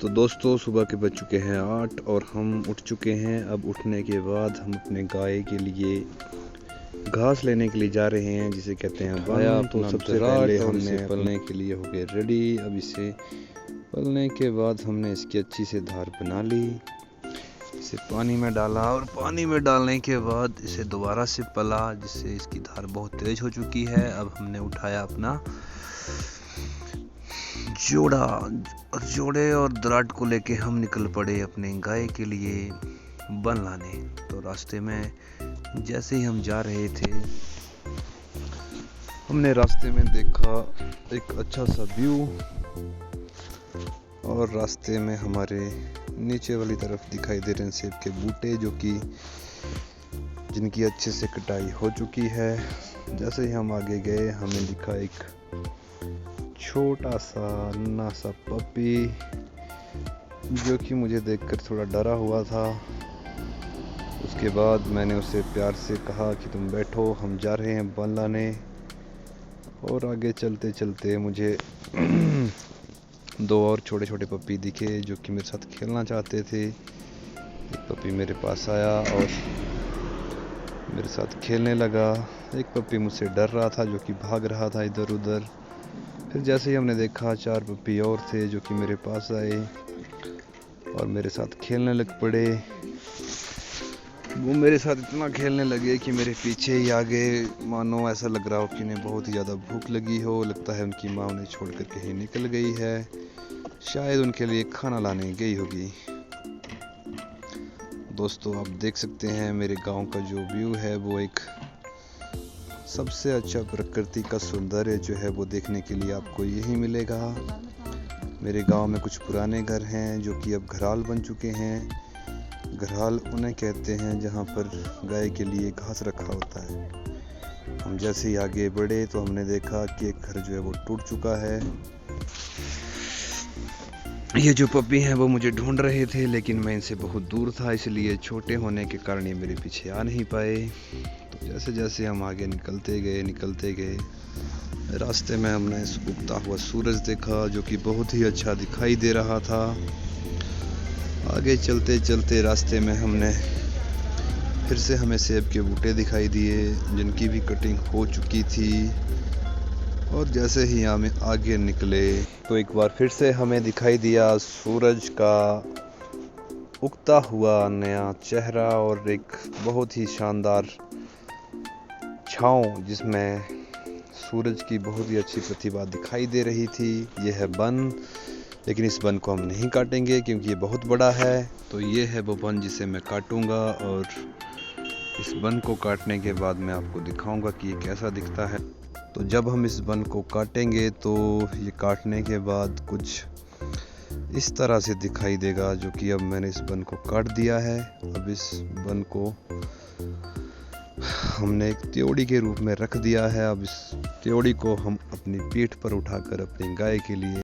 तो दोस्तों सुबह के बज चुके हैं 8 और हम उठ चुके हैं। अब उठने के बाद हम अपने गाय के लिए घास लेने के लिए जा रहे हैं, जिसे कहते हैं खाया। तो सबसे पहले हमने पलने के लिए हो गए रेडी। अब इसे पलने के बाद हमने इसकी अच्छी से धार बना ली, इसे पानी में डाला और पानी में डालने के बाद इसे दोबारा से पला, जिससे इसकी धार बहुत तेज हो चुकी है। अब हमने उठाया अपना जोड़े और दराट को लेके हम निकल पड़े अपने गाय के लिए बन लाने। तो रास्ते में जैसे ही हम जा रहे थे, हमने रास्ते में देखा एक अच्छा सा व्यू, और रास्ते में हमारे नीचे वाली तरफ दिखाई दे रहे हैं सेब के बूटे, जो कि जिनकी अच्छे से कटाई हो चुकी है। जैसे ही हम आगे गए, हमें दिखा एक छोटा सा नन्हा सा पपी, जो कि मुझे देखकर थोड़ा डरा हुआ था। उसके बाद मैंने उसे प्यार से कहा कि तुम बैठो, हम जा रहे हैं बन लाने। और आगे चलते चलते मुझे दो और छोटे छोटे पपी दिखे, जो कि मेरे साथ खेलना चाहते थे। एक पपी मेरे पास आया और मेरे साथ खेलने लगा। एक पपी मुझसे डर रहा था, जो कि भाग रहा था इधर उधर। फिर जैसे ही हमने देखा 4 पपी और थे, जो कि मेरे पास आए और मेरे साथ खेलने लग पड़े। वो मेरे साथ इतना खेलने लगे कि मेरे पीछे ही आगे, मानो ऐसा लग रहा हो कि उन्हें बहुत ही ज़्यादा भूख लगी हो। लगता है उनकी माँ उन्हें छोड़कर कहीं निकल गई है, शायद उनके लिए खाना लाने गई होगी। दोस्तों आप देख सकते हैं मेरे गांव का जो व्यू है, वो एक सबसे अच्छा प्रकृति का सौंदर्य जो है वो देखने के लिए आपको यही मिलेगा। मेरे गांव में कुछ पुराने घर हैं, जो कि अब घराल बन चुके हैं। घराल उन्हें कहते हैं जहां पर गाय के लिए घास रखा होता है। हम जैसे ही आगे बढ़े तो हमने देखा कि एक घर जो है वो टूट चुका है। ये जो पपी हैं वो मुझे ढूंढ रहे थे, लेकिन मैं इनसे बहुत दूर था, इसलिए छोटे होने के कारण ये मेरे पीछे आ नहीं पाए। तो जैसे जैसे हम आगे निकलते गए, रास्ते में हमने उगता हुआ सूरज देखा, जो कि बहुत ही अच्छा दिखाई दे रहा था। आगे चलते चलते रास्ते में फिर से हमें सेब के बूटे दिखाई दिए, जिनकी भी कटिंग हो चुकी थी। और जैसे ही हम आगे निकले तो एक बार फिर से हमें दिखाई दिया सूरज का उगता हुआ नया चेहरा, और एक बहुत ही शानदार छाँव, जिसमें सूरज की बहुत ही अच्छी प्रतिभा दिखाई दे रही थी। यह है वन, लेकिन इस वन को हम नहीं काटेंगे क्योंकि ये बहुत बड़ा है। तो ये है वो वन जिसे मैं काटूंगा, और इस वन को काटने के बाद मैं आपको दिखाऊंगा कि ये कैसा दिखता है। तो जब हम इस वन को काटेंगे तो ये काटने के बाद कुछ इस तरह से दिखाई देगा, जो कि अब मैंने इस वन को काट दिया है। अब इस वन को हमने एक त्योड़ी के रूप में रख दिया है। अब इस त्योड़ी को हम अपनी पीठ पर उठाकर अपनी गाय के लिए